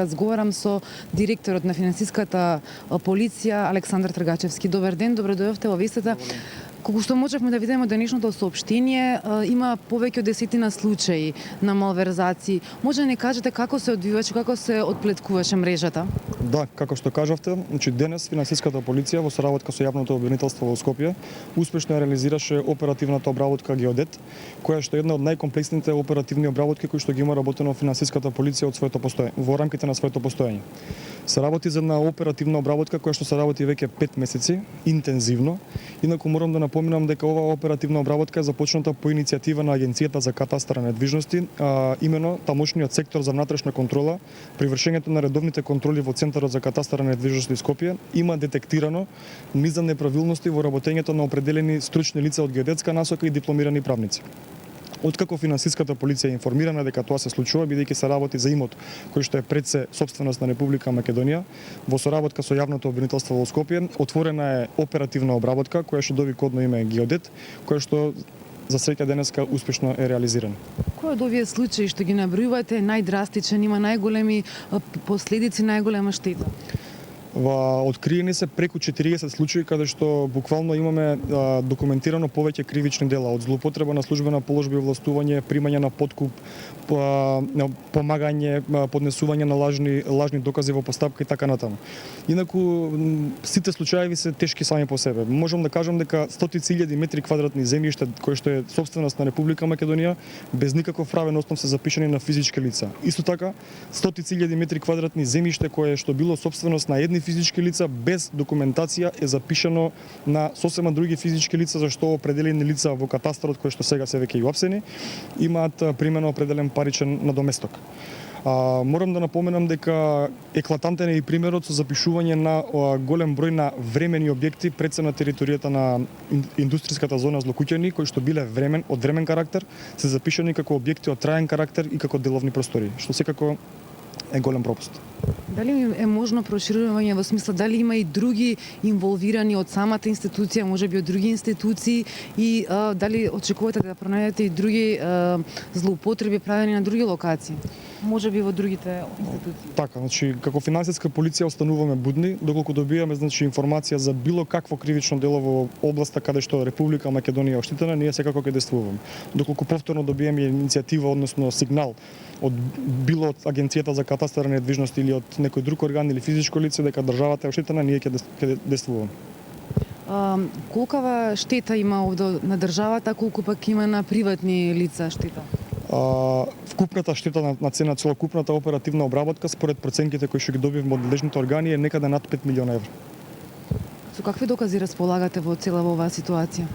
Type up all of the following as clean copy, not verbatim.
Разговарам со директорот на финансиската полиција Александар Тргачевски. Добар ден, добро дојдовте во вестата. Колку што можевме да видиме од денешното соопштение, има повеќе од 10 случаи на малверзации. Може да ни кажете како се одвиваше, како се отплеткуваше мрежата? Да, како што кажавте, денес финансиската полиција во соработка со јавното обвинителство во Скопје успешно реализираше оперативната обработка Геодет, која што е една од најкомплексните оперативни обработки кои што ги има работено финансиската полиција од своето постоење, во рамките на своето постоење. Се работи за една оперативна обработка која што се работи веќе 5 месеци интензивно. Инаку морам да напоминам дека оваа оперативна обработка е започната по иницијатива на Агенцијата за катастар на недвижности, имено тамошниот сектор за внатрешна контрола, при вршењето на редовните контроли во Центарот за катастар на недвижности Скопје, има детектирано низ неправилности во работењето на определени стручни лица од геодетска насока и дипломирани правници. Откако финансиската полиција е информирана дека тоа се случува, бидејќи се работи за имот кој што е пред се сопственост на Република Македонија, во соработка со јавното обвинителство во Скопје, отворена е оперативна обработка која што доби кодно име Геодет, која што за среќа денеска успешно е реализирана. Кој од овие случаи што ги набројувате најдрастичен, има најголеми последици, најголема штета? Откриени се преку 40 случаи каде што буквално имаме документирано повеќе кривични дела, од злоупотреба на службена положба и властување, примање на подкуп, помагање, поднесување на лажни докази во постапка и така натаму. Инаку сите случаи се тешки сами по себе. Можам да кажам дека стотици илјади метри квадратни земјишта кои што е сопственост на Република Македонија без никаков правен основ се запишани на физички лица. Исто така стотици илјади метри квадратни земјиште кое што било сопственост на едни физички лица без документација е запишано на сосема други физички лица, зашто определени лица во катастарот кои што сега се веќе и опсени имаат примено определен паричен надоместок. Морам да напоменам дека еклатантен е и примерот со запишување на голем број на времени објекти пред се на територијата на индустријската зона Злокуќани, кои што биле од времен карактер, се запишани како објекти од траен карактер и како деловни простори, што секако е голем пропуст. Дали е можно проширување во смисла дали има и други инволвирани од самата институција, можеби од други институции и дали очекувате да пронајдете и други злоупотреби правени на други локации? Можеби во другите институции. Така, значи како финансиска полиција остануваме будни доколку добиваме информација за било какво кривично дело во областа каде што Република Македонија е оштетена, ние секако ќе действуваме. Доколку повторно добиеме иницијатива, односно сигнал од било од Агенцијата за катастар на недвижности или од некој друг орган или физичко лице дека државата е оштетена, ние ќе действуваме. Колкава штета има овде на државата, колку пак има на приватни лица штета? Вкупната штета на цена целокупната оперативна обработка според проценките кои што ги добивме од надлежните органи е некаде над 5 милиона евра. Со какви докази располагате во цела оваа ситуација?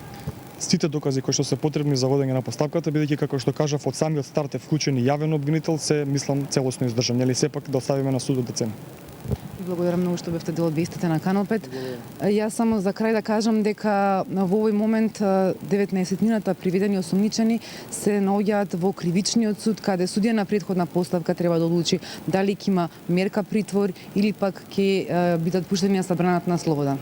Сите докази кои што се потребни за водење на постапката, бидејќи како што кажав од самиот старт е вклучен и јавен обвинител, се мислам целосно издржан, или сепак да оставиме на судот да цени. Благодарам многу што бевте дел од вестите на Канал 5. Јас само за крај да кажам дека во овој момент 19-нината приведени осомничени се наоѓаат во кривичниот суд, каде судија на претходна поставка треба да одлучи дали ќе има мерка притвор или пак ќе бидат пуштени на забраната на слобода.